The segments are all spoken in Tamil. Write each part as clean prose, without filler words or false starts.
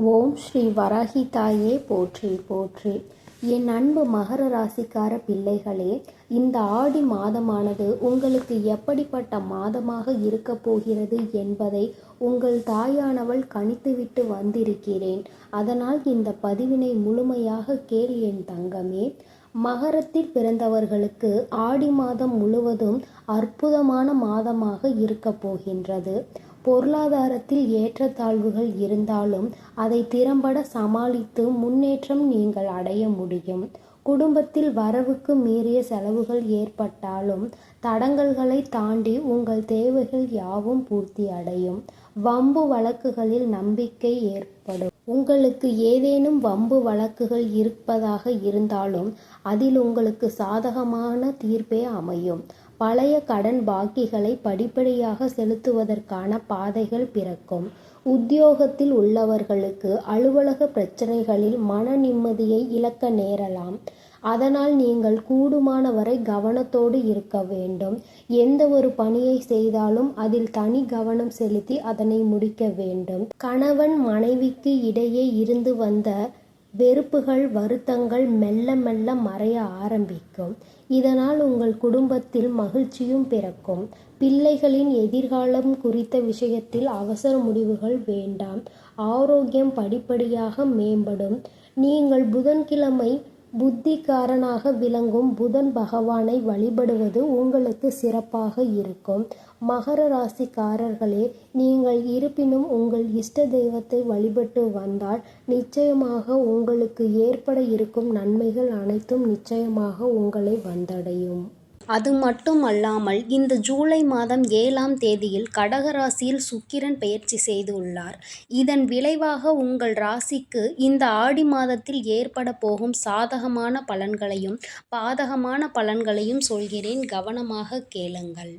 ஓம் ஸ்ரீ வராகி தாயே போற்றி போற்றி. என் அன்பு மகர ராசிக்கார பிள்ளைகளே, இந்த ஆடி மாதமானது உங்களுக்கு எப்படிப்பட்ட மாதமாக இருக்க போகிறது என்பதை உங்கள் தாயானவள் கணித்துவிட்டு வந்திருக்கிறேன். அதனால் இந்த பதிவினை முழுமையாக கேள் என் தங்கமே. மகரத்தில் பிறந்தவர்களுக்கு ஆடி மாதம் முழுவதும் அற்புதமான மாதமாக இருக்க போகின்றது. பொருளாதாரத்தில் ஏற்றத்தாழ்வுகள் இருந்தாலும் அதை திறம்பட சமாளித்து முன்னேற்றம் நீங்கள் அடைய முடியும். குடும்பத்தில் வரவுக்கு மீறிய செலவுகள் ஏற்பட்டாலும் தடங்கல்களை தாண்டி உங்கள் தேவைகள் யாவும் பூர்த்தி அடையும். வம்பு வழக்குகளில் நம்பிக்கை ஏற்படும். உங்களுக்கு ஏதேனும் வம்பு வழக்குகள் இருப்பதாக இருந்தாலும் அதில் உங்களுக்கு சாதகமான தீர்ப்பே அமையும். பழைய கடன் பாக்கிகளை படிப்படியாக செலுத்துவதற்கான பாதைகள் பிறக்கும். உத்தியோகத்தில் உள்ளவர்களுக்கு அலுவலக பிரச்சனைகளில் மன நிம்மதியை இழக்க நேரலாம். அதனால் நீங்கள் கூடுமானவரை கவனத்தோடு இருக்க வேண்டும். எந்த ஒரு பணியை செய்தாலும் அதில் தனி கவனம் செலுத்தி அதனை முடிக்க வேண்டும். கணவன் மனைவிக்கு இடையே இருந்து வந்த வெறுப்புகள் வருத்தங்கள் மெல்ல மெல்ல மறைய ஆரம்பிக்கும். இதனால் உங்கள் குடும்பத்தில் மகிழ்ச்சியும் பிறக்கும். பிள்ளைகளின் எதிர்காலம் குறித்த விஷயத்தில் அவசர முடிவுகள் வேண்டாம். ஆரோக்கியம் படிப்படியாக மேம்படும். நீங்கள் புதன்கிழமை புத்திகாரனாக விளங்கும் புதன் பகவானை வழிபடுவது உங்களுக்கு சிறப்பாக இருக்கும். மகர ராசிக்காரர்களே, நீங்கள் இருப்பினும் உங்கள் இஷ்ட தெய்வத்தை வழிபட்டு வந்தால் நிச்சயமாக உங்களுக்கு ஏற்பட இருக்கும் நன்மைகள் அனைத்தும் நிச்சயமாக உங்களை வந்தடையும். அது மட்டுமல்லாமல் இந்த ஜூலை மாதம் 7ஆம் தேதியில் கடகராசியில் சுக்கிரன் பெயர்ச்சி செய்துள்ளார். இதன் விளைவாக உங்கள் ராசிக்கு இந்த ஆடி மாதத்தில் ஏற்பட போகும் சாதகமான பலன்களையும் பாதகமான பலன்களையும் சொல்கிறேன், கவனமாக கேளுங்கள்.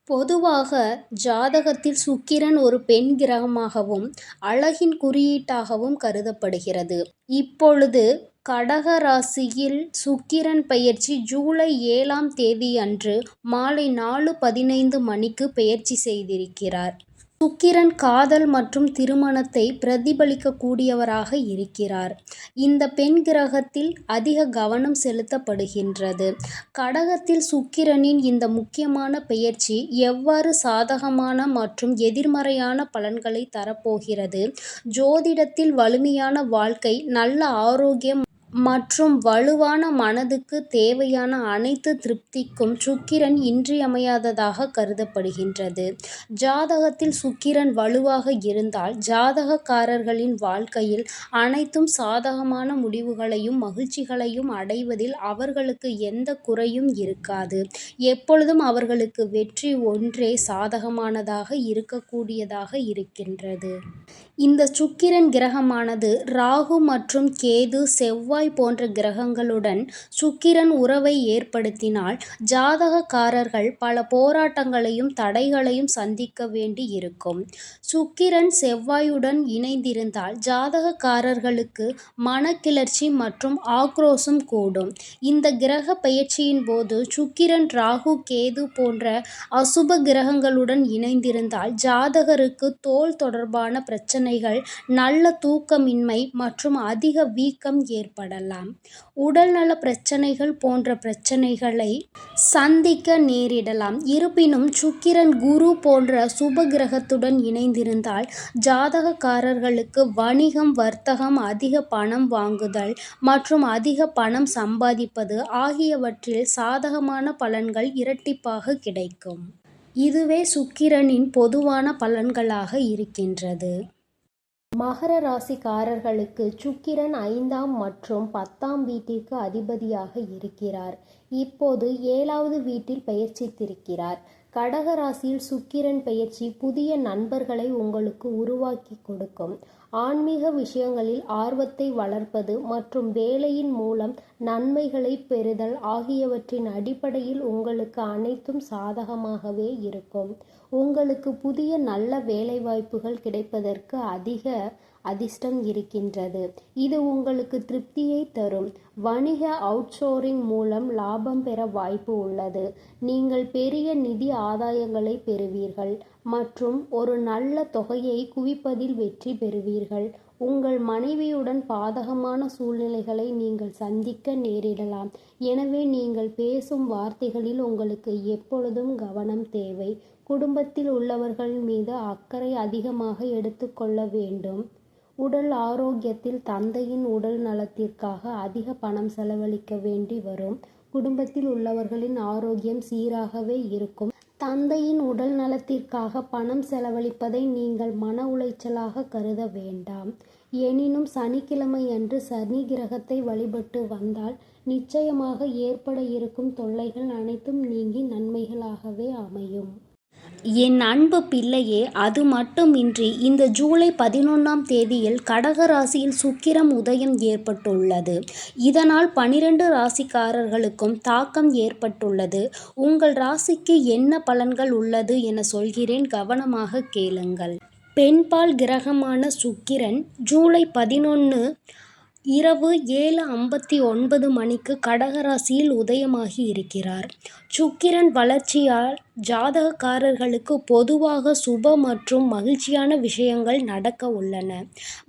பொதுவாக ஜாதகத்தில் சுக்கிரன் ஒரு பெண் கிரகமாகவும் அழகின் குறியீட்டாகவும் கருதப்படுகிறது. இப்பொழுது கடக ராசியில் சுக்கிரன் பெயர்ச்சி ஜூலை 7ஆம் தேதியன்று மாலை 4:15 மணிக்கு பெயர்ச்சி செய்திருக்கிறார். சுக்கிரன் காதல் மற்றும் திருமணத்தை பிரதிபலிக்கக்கூடியவராக இருக்கிறார். இந்த பெண் கிரகத்தில் அதிக கவனம் செலுத்தப்படுகின்றது. கடகத்தில் சுக்கிரனின் இந்த முக்கியமான பெயர்ச்சி எவ்வாறு சாதகமான மற்றும் எதிர்மறையான பலன்களை தரப்போகிறது? ஜோதிடத்தில் வலிமையான வாழ்க்கை, நல்ல ஆரோக்கியம் மற்றும் வலுவான மனதுக்கு தேவையான அனைத்து திருப்திக்கும் சுக்கிரன் இன்றியமையாததாக கருதப்படுகின்றது. ஜாதகத்தில் சுக்கிரன் வலுவாக இருந்தால் ஜாதகக்காரர்களின் வாழ்க்கையில் அனைத்தும் சாதகமான முடிவுகளையும் மகிழ்ச்சிகளையும் அடைவதில் அவர்களுக்கு எந்த குறையும் இருக்காது. எப்பொழுதும் அவர்களுக்கு வெற்றி ஒன்றே சாதகமானதாக இருக்கக்கூடியதாக இருக்கின்றது. இந்த சுக்கிரன் கிரகமானது ராகு மற்றும் கேது, செவ்வாய் போன்ற கிரகங்களுடன் சுக்கிரன் உறவை ஏற்படுத்தினால் ஜாதகக்காரர்கள் பல போராட்டங்களையும் தடைகளையும் சந்திக்க வேண்டி இருக்கும். சுக்கிரன் செவ்வாயுடன் இணைந்திருந்தால் ஜாதகக்காரர்களுக்கு மனக்கிளர்ச்சி மற்றும் ஆக்ரோஷம் கூடும். இந்த கிரக பெயர்ச்சியின் போது சுக்கிரன் ராகு கேது போன்ற அசுப கிரகங்களுடன் இணைந்திருந்தால் ஜாதகருக்கு தோல் தொடர்பான பிரச்சனைகள், நல்ல தூக்கமின்மை மற்றும் அதிக வீக்கம் ஏற்படலாம். உடல்நல பிரச்சனைகள் போன்ற பிரச்சனைகளை சந்திக்க நேரிடலாம். இருப்பினும் சுக்கிரன் குரு போன்ற சுப கிரகத்துடன் இணைந்திருந்தால் ஜாதகக்காரர்களுக்கு வணிகம், வர்த்தகம், அதிக பணம் வாங்குதல் மற்றும் அதிக பணம் சம்பாதிப்பது ஆகியவற்றில் சாதகமான பலன்கள் இரட்டிப்பாக கிடைக்கும். இதுவே சுக்கிரனின் பொதுவான பலன்களாக இருக்கின்றது. மகர ராசிக்காரர்களுக்கு சுக்கிரன் 5ஆம் மற்றும் 10ஆம் வீட்டிற்கு அதிபதியாக இருக்கிறார். இப்போது 7வது வீட்டில் பெயர்ச்சித்திருக்கிறார். கடக ராசியில் சுக்கிரன் பெயர்ச்சி புதிய நண்பர்களை உங்களுக்கு உருவாக்கி கொடுக்கும். ஆன்மீக விஷயங்களில் ஆர்வத்தை வளர்ப்பது மற்றும் வேலையின் மூலம் நன்மைகளை பெறுதல் ஆகியவற்றின் அடிப்படையில் உங்களுக்கு அனைத்தும் சாதகமாகவே இருக்கும். உங்களுக்கு புதிய நல்ல வேலைவாய்ப்புகள் கிடைப்பதற்கு அதிக அதிர்ஷ்டம் இருக்கின்றது. இது உங்களுக்கு திருப்தியை தரும். வணிக அவுட்சோர்சிங் மூலம் லாபம் பெற வாய்ப்பு உள்ளது. நீங்கள் பெரிய நிதி ஆதாயங்களை பெறுவீர்கள் மற்றும் ஒரு நல்ல தொகையை குவிப்பதில் வெற்றி பெறுவீர்கள். உங்கள் மனைவியுடன் பாதகமான சூழ்நிலைகளை நீங்கள் சந்திக்க நேரிடலாம். எனவே நீங்கள் பேசும் வார்த்தைகளில் உங்களுக்கு எப்பொழுதும் கவனம் தேவை. குடும்பத்தில் உள்ளவர்கள் மீது அக்கறை அதிகமாக எடுத்துக்கொள்ள வேண்டும். உடல் ஆரோக்கியத்தில் தந்தையின் உடல் நலத்திற்காக அதிக பணம் செலவழிக்க வேண்டி வரும். குடும்பத்தில் உள்ளவர்களின் ஆரோக்கியம் சீராகவே இருக்கும். தந்தையின் உடல் நலத்திற்காக பணம் செலவழிப்பதை நீங்கள் மன உளைச்சலாக கருத வேண்டாம். எனினும் சனிக்கிழமையன்று சனி கிரகத்தை வழிபட்டு வந்தால் நிச்சயமாக ஏற்பட இருக்கும் தொல்லைகள் அனைத்தும் நீங்கி நன்மைகளாகவே அமையும். என் அன்பு பிள்ளையே, அது மட்டுமின்றி இந்த ஜூலை 11ஆம் தேதியில் கடக ராசியில் சுக்கிரம் உதயம் ஏற்பட்டுள்ளது. இதனால் 12 ராசிக்காரர்களுக்கும் தாக்கம் ஏற்பட்டுள்ளது. உங்கள் ராசிக்கு என்ன பலன்கள் உள்ளது என சொல்கிறேன், கவனமாக கேளுங்கள். பெண்பால் கிரகமான சுக்கிரன் ஜூலை 11 இரவு 7:59 மணிக்கு கடகராசியில் உதயமாகி இருக்கிறார். சுக்கிரன் வளர்ச்சியால் ஜாதகக்காரர்களுக்கு பொதுவாக சுப மற்றும் மகிழ்ச்சியான விஷயங்கள் நடக்க உள்ளன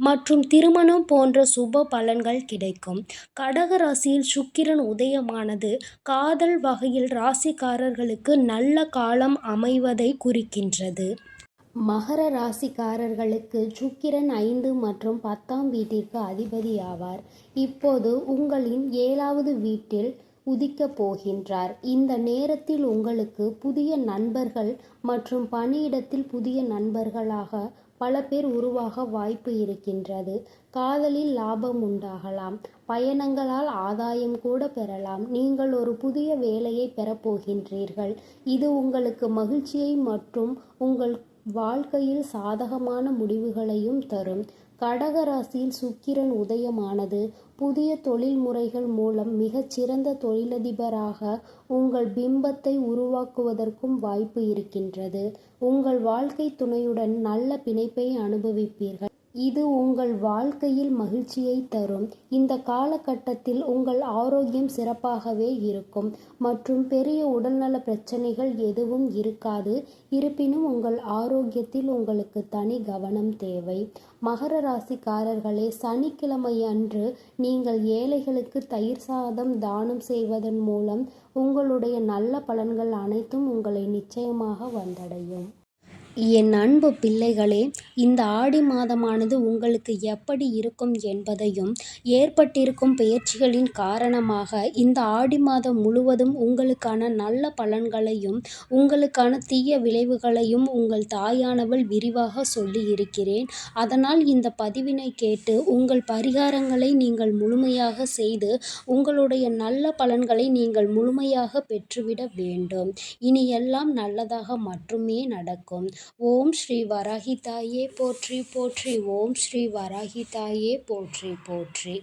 மற்றும் திருமணம் போன்ற சுப பலன்கள் கிடைக்கும். கடகராசியில் சுக்கிரன் உதயமானது காதல் வகையில் ராசிக்காரர்களுக்கு நல்ல காலம் அமைவதை குறிக்கின்றது. மகர ராசிக்காரர்களுக்கு சுக்கிரன் 5 மற்றும் 10ஆம் வீட்டிற்கு அதிபதியாவார். இப்போது உங்களின் 7வது வீட்டில் உதிக்கப் போகின்றார். இந்த நேரத்தில் உங்களுக்கு புதிய நண்பர்கள் மற்றும் பணியிடத்தில் புதிய நண்பர்களாக பல பேர் உருவாக வாய்ப்பு இருக்கின்றது. காதலில் லாபம் உண்டாகலாம். பயணங்களால் ஆதாயம் கூட பெறலாம். நீங்கள் ஒரு புதிய வேலையை பெறப்போகின்றீர்கள். இது உங்களுக்கு மகிழ்ச்சியை மற்றும் உங்கள் வாழ்க்கையில் சாதகமான முடிவுகளையும் தரும். கடகராசியில் சுக்கிரன் உதயமானது புதிய தொழில் முறைகள் மூலம் மிகச்சிறந்த தொழிலதிபராக உங்கள் பிம்பத்தை உருவாக்குவதற்கும் வாய்ப்பு இருக்கின்றது. உங்கள் வாழ்க்கை துணையுடன் நல்ல பிணைப்பை அனுபவிப்பீர்கள். இது உங்கள் வாழ்க்கையில் மகிழ்ச்சியை தரும். இந்த காலகட்டத்தில் உங்கள் ஆரோக்கியம் சிறப்பாகவே இருக்கும் மற்றும் பெரிய உடல்நல பிரச்சனைகள் எதுவும் இருக்காது. இருப்பினும் உங்கள் ஆரோக்கியத்தில் உங்களுக்கு தனி கவனம் தேவை. மகர ராசிக்காரர்களே, சனிக்கிழமை அன்று நீங்கள் ஏழைகளுக்கு தயிர் சாதம் தானம் செய்வதன் மூலம் உங்களுடைய நல்ல பலன்கள் அனைத்தும் உங்களை நிச்சயமாக வந்தடையும். என் அன்பு பிள்ளைகளே, இந்த ஆடி மாதமானது உங்களுக்கு எப்படி இருக்கும் என்பதையும், ஏற்பட்டிருக்கும் பெயர்ச்சிகளின் காரணமாக இந்த ஆடி மாதம் முழுவதும் உங்களுக்கான நல்ல பலன்களையும் உங்களுக்கான தீய விளைவுகளையும் உங்கள் தாயானவள் விரிவாக சொல்லி இருக்கிறேன். அதனால் இந்த பதிவினை கேட்டு உங்கள் பரிகாரங்களை நீங்கள் முழுமையாக செய்து உங்களுடைய நல்ல பலன்களை நீங்கள் முழுமையாக பெற்றுவிட வேண்டும். இனி எல்லாம் நல்லதாக மட்டுமே நடக்கும். ஓம் ஸ்ரீ வராகி தாயே போற்றி போற்றி. ஓம் ஸ்ரீ வராகி தாயே போற்றி போற்றி.